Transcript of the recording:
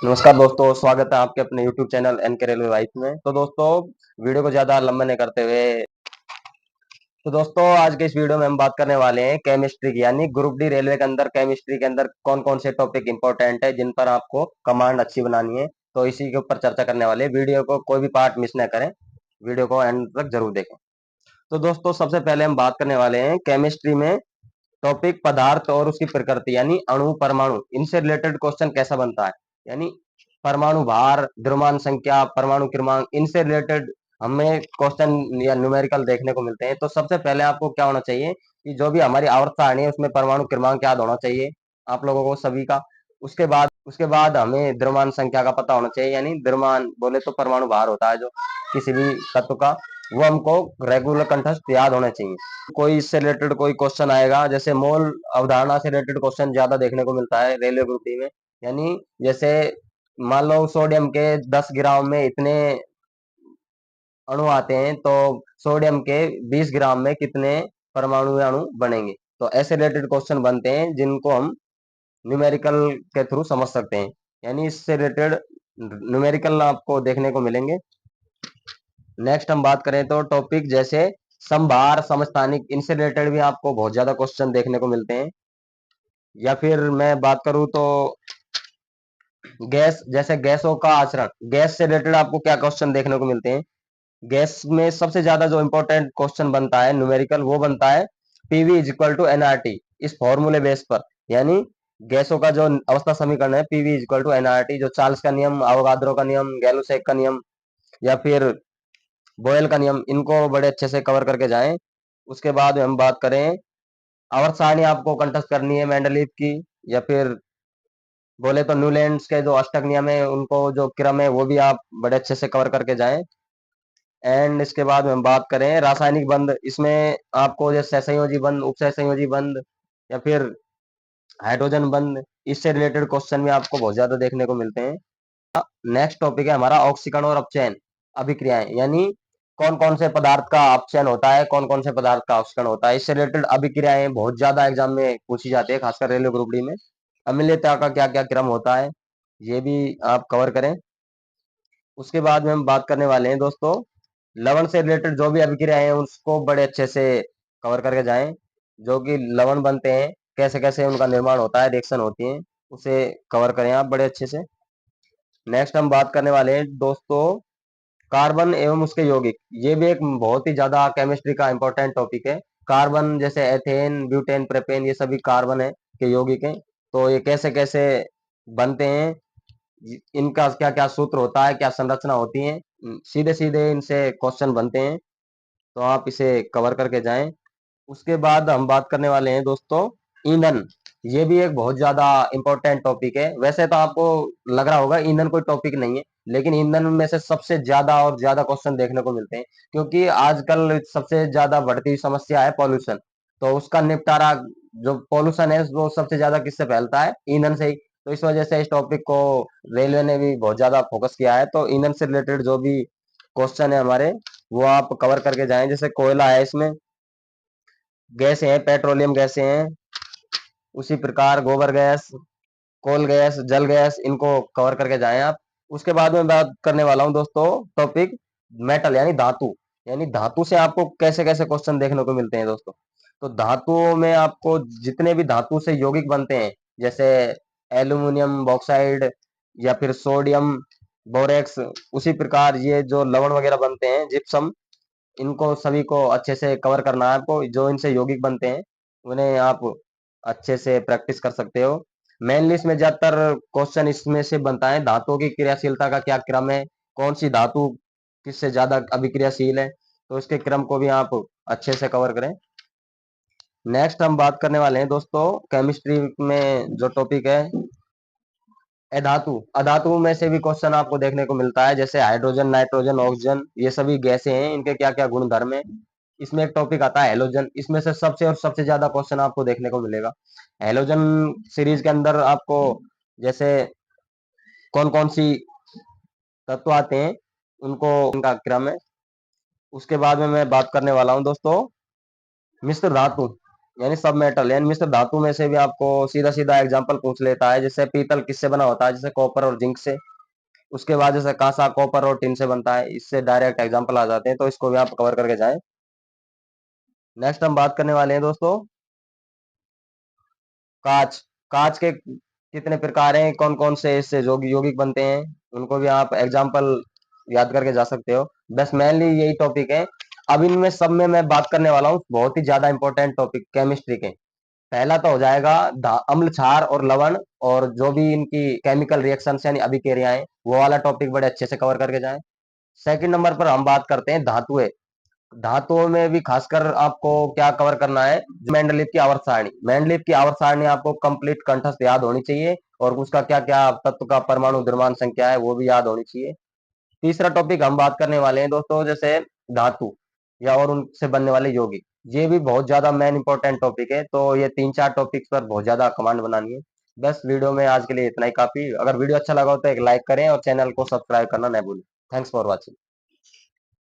नमस्कार दोस्तों, स्वागत है आपके अपने YouTube channel NK railway wife में। तो दोस्तों, वीडियो को ज्यादा लंबा नहीं करते हुए, तो दोस्तों आज के इस वीडियो में हम बात करने वाले हैं केमिस्ट्री की, यानी ग्रुप डी रेलवे के अंदर केमिस्ट्री के अंदर कौन कौन से टॉपिक इंपॉर्टेंट है जिन पर आपको कमांड अच्छी बनानी है। तो इसी के ऊपर चर्चा करने वाले हैं। वीडियो को कोई भी पार्ट मिस न करें, वीडियो को एंड तक जरूर देखें। तो दोस्तों, सबसे पहले हम बात करने वाले हैं केमिस्ट्री में टॉपिक पदार्थ और उसकी प्रकृति, यानी अणु परमाणु, इनसे रिलेटेड क्वेश्चन कैसा बनता है। यानी परमाणु भार, द्रव्यमान संख्या, परमाणु क्रमांक, इनसे रिलेटेड हमें क्वेश्चन या न्यूमेरिकल देखने को मिलते हैं। तो सबसे पहले आपको क्या होना चाहिए कि जो भी हमारी आवर्त सारणी है उसमें परमाणु क्रमांक याद होना चाहिए आप लोगों को सभी का। उसके बाद हमें द्रव्यमान संख्या का पता होना चाहिए, यानी द्रव्यमान बोले तो परमाणु भार होता है जो किसी भी तत्व का, वो हमको रेगुलर कंठस्थ याद होना चाहिए। कोई इससे रिलेटेड कोई क्वेश्चन आएगा, जैसे मोल अवधारणा से रिलेटेड क्वेश्चन ज्यादा देखने को मिलता है रेलवे ग्रुप डी में। यानी जैसे मान लो सोडियम के 10 ग्राम में इतने अणु आते हैं, तो सोडियम के 20 ग्राम में कितने परमाणु या अणु बनेंगे। तो ऐसे रिलेटेड क्वेश्चन बनते हैं जिनको हम न्यूमेरिकल के थ्रू समझ सकते हैं। यानी इससे रिलेटेड न्यूमेरिकल आपको देखने को मिलेंगे। नेक्स्ट हम बात करें तो टॉपिक जैसे समभार, समस्थानिक, इनसे रिलेटेड भी आपको बहुत ज्यादा क्वेश्चन देखने को मिलते हैं। या फिर मैं बात करूं तो गैस, जैसे गैसों का आचरण, गैस से रिलेटेड आपको क्या क्वेश्चन देखने को मिलते हैं। गैस में सबसे ज्यादा जो इंपॉर्टेंट क्वेश्चन बनता है न्यूमेरिकल, वो बनता है PV is equal to nRT, इस फॉर्मूले बेस पर। यानी गैसों का जो अवस्था समीकरण है PV is equal to nRT, जो चार्ल्स का नियम, अवोगाद्रो का नियम, गैलुसेक का नियम, या फिर बोयल का नियम, इनको बड़े अच्छे से कवर करके जाएं। उसके बाद हम बात करें आवर्त सारणी आपको कंठस्थ करनी है मेंडलीव की, या फिर बोले तो न्यूलैंड्स के जो अष्टक नियम है उनको जो क्रम है वो भी आप बड़े अच्छे से कवर करके जाएं। एंड इसके बाद हम बात करें रासायनिक बंध, इसमें आपको जैसे सहसंयोजी बंध, उपसहसंयोजी बंध, या फिर हाइड्रोजन बंध, इससे रिलेटेड क्वेश्चन भी आपको बहुत ज्यादा देखने को मिलते हैं। नेक्स्ट टॉपिक है हमारा ऑक्सीकरण और अपचयन अभिक्रियाएं, यानी कौन कौन से पदार्थ का अपचयन होता है, कौन कौन से पदार्थ का ऑक्सीकरण होता है। इससे रिलेटेड अभिक्रियाएं बहुत ज्यादा एग्जाम में पूछी जाती है, खासकर रेलवे ग्रुप डी में। अम्लीयता का क्या क्या क्रम होता है, ये भी आप कवर करें। उसके बाद में हम बात करने वाले हैं दोस्तों लवण से रिलेटेड जो भी अभिक्रियाएं हैं उसको बड़े अच्छे से कवर करके जाएं। जो कि लवण बनते हैं, कैसे कैसे उनका निर्माण होता है, रिएक्शन होती है, उसे कवर करें आप बड़े अच्छे से। नेक्स्ट हम बात करने वाले हैं दोस्तों कार्बन एवं उसके यौगिक, ये भी एक बहुत ही ज्यादा केमिस्ट्री का इंपॉर्टेंट टॉपिक है। कार्बन जैसे एथेन, ब्यूटेन, प्रोपेन, ये सभी कार्बन है के यौगिक हैं। तो ये कैसे कैसे बनते हैं, इनका क्या क्या सूत्र होता है, क्या संरचना होती है, सीधे सीधे इनसे क्वेश्चन बनते हैं। तो आप इसे कवर करके जाएं। उसके बाद हम बात करने वाले हैं दोस्तों ईंधन, ये भी एक बहुत ज्यादा इंपॉर्टेंट टॉपिक है। वैसे तो आपको लग रहा होगा ईंधन कोई टॉपिक नहीं है, लेकिन ईंधन में से सबसे ज्यादा और ज्यादा क्वेश्चन देखने को मिलते हैं, क्योंकि आजकल सबसे ज्यादा बढ़ती हुई समस्या है पॉल्यूशन। तो उसका निपटारा, जो पॉल्यूशन है वो सबसे ज्यादा किससे फैलता है, ईंधन से ही। तो इस वजह से इस टॉपिक को रेलवे ने भी बहुत ज्यादा फोकस किया है। तो ईंधन से रिलेटेड जो भी क्वेश्चन है हमारे, वो आप कवर करके जाएं। जैसे कोयला है, इसमें गैसें हैं, पेट्रोलियम गैसें हैं, उसी प्रकार गोबर गैस, कोल गैस, जल गैस, इनको कवर करके जाएं आप। उसके बाद में बात करने वाला हूं दोस्तों टॉपिक मेटल, यानी धातु। यानी धातु से आपको कैसे कैसे क्वेश्चन देखने को मिलते हैं दोस्तों। तो धातुओं में आपको जितने भी धातु से यौगिक बनते हैं, जैसे एल्यूमिनियम बॉक्साइड, या फिर सोडियम बोरेक्स, उसी प्रकार ये जो लवण वगैरह बनते हैं, जिप्सम, इनको सभी को अच्छे से कवर करना है आपको। जो इनसे यौगिक बनते हैं उन्हें आप अच्छे से प्रैक्टिस कर सकते हो। मेनली इसमें ज्यादातर क्वेश्चन इसमें से बनता है धातुओं की क्रियाशीलता का क्या क्रम है, कौन सी धातु किससे ज्यादा अभिक्रियाशील है, तो इसके क्रम को भी आप अच्छे से कवर करें। नेक्स्ट हम बात करने वाले हैं दोस्तों केमिस्ट्री में जो टॉपिक है अधातु। अधातु में से भी क्वेश्चन आपको देखने को मिलता है, जैसे हाइड्रोजन, नाइट्रोजन, ऑक्सीजन, ये सभी गैसें हैं, इनके क्या क्या गुण धर्म है। इसमें एक टॉपिक आता है हेलोजन, इसमें से सबसे और सबसे ज्यादा क्वेश्चन आपको देखने को मिलेगा। हेलोजन सीरीज के अंदर आपको जैसे कौन कौन सी तत्व आते हैं, उनको उनका क्रम है। उसके बाद में मैं बात करने वाला हूं दोस्तों मिश्र धातु। यानी सब मेटल यानी मिश्र धातु में से भी आपको सीधा सीधा एग्जांपल पूछ लेता है, जैसे पीतल किससे बना होता है, जैसे कॉपर और जिंक से। उसके बाद जैसे कांसा कॉपर और टिन से बनता है, इससे डायरेक्ट एग्जांपल आ जाते हैं, तो इसको भी आप कवर करके जाएं। नेक्स्ट हम बात करने वाले हैं दोस्तों कांच। कांच के कितने प्रकार हैं, कौन कौन से इससे यौगिक बनते हैं, उनको भी आप एग्जाम्पल याद करके जा सकते हो। बस मेनली यही टॉपिक है। अब इनमें सब में मैं बात करने वाला हूँ बहुत ही ज्यादा इंपॉर्टेंट टॉपिक केमिस्ट्री के। पहला तो हो जाएगा अम्ल क्षार और लवण, और जो भी इनकी केमिकल रिएक्शन यानी अभिक्रियाएं, वो वाला टॉपिक बड़े अच्छे से कवर करके जाएं। सेकंड नंबर पर हम बात करते हैं धातुएं। धातुओं में भी खासकर आपको क्या कवर करना है, मेंडलीव की आवर्त सारणी। मेंडलीव की आवर्त सारणी आपको कंप्लीट कंठस्थ याद होनी चाहिए, और उसका क्या क्या तत्व का परमाणु द्रव्यमान संख्या है वो भी याद होनी चाहिए। तीसरा टॉपिक हम बात करने वाले हैं दोस्तों, जैसे धातु या और उनसे बनने वाले यौगिक। ये भी बहुत ज्यादा मेन इंपॉर्टेंट टॉपिक है, तो ये तीन चार टॉपिक्स पर बहुत ज्यादा कमांड बनानी है। बस वीडियो में आज के लिए इतना ही काफी। अगर वीडियो अच्छा लगा हो तो एक लाइक करें और चैनल को सब्सक्राइब करना न भूलें। Thanks for watching.